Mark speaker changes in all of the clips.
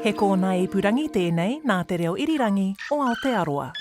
Speaker 1: He kōna ipurangi tēnei nā te reo irirangi o Aotearoa.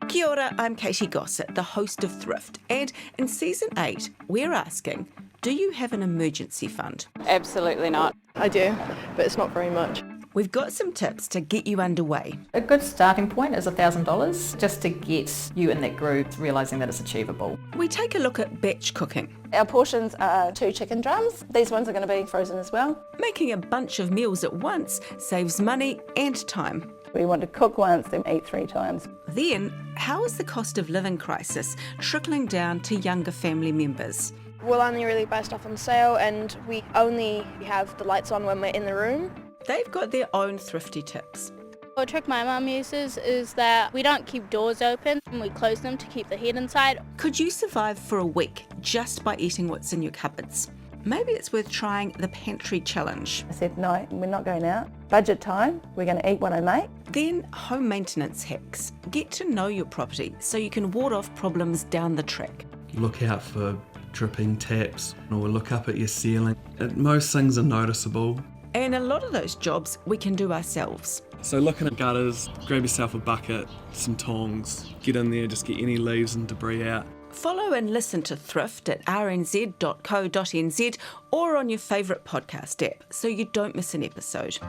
Speaker 2: Kia ora, I'm Katie Gossett, the host of Thrift, and in Season 8, we're asking, do you have an emergency fund?
Speaker 3: Absolutely not.
Speaker 4: I do, but it's not very much.
Speaker 2: We've got some tips to get you underway.
Speaker 5: A good starting point is $1,000 just to get you in that groove, realising that it's achievable.
Speaker 2: We take a look at batch cooking.
Speaker 6: Our portions are 2 chicken drums. These ones are going to be frozen as well.
Speaker 2: Making a bunch of meals at once saves money and time.
Speaker 6: We want to cook once and eat 3 times.
Speaker 2: Then, how is the cost of living crisis trickling down to younger family members?
Speaker 7: We'll only really buy stuff on sale, and we only have the lights on when we're in the room.
Speaker 2: They've got their own thrifty tips.
Speaker 8: A trick my mum uses is that we don't keep doors open and we close them to keep the heat inside.
Speaker 2: Could you survive for a week just by eating what's in your cupboards? Maybe it's worth trying the pantry challenge.
Speaker 6: I said, no, we're not going out. Budget time, we're going to eat what I make.
Speaker 2: Then home maintenance hacks. Get to know your property so you can ward off problems down the track.
Speaker 9: Look out for dripping taps or look up at your ceiling. Most things are noticeable.
Speaker 2: And a lot of those jobs we can do ourselves.
Speaker 9: So looking at gutters, grab yourself a bucket, some tongs, get in there, just get any leaves and debris out.
Speaker 2: Follow and listen to Thrift at rnz.co.nz or on your favourite podcast app so you don't miss an episode.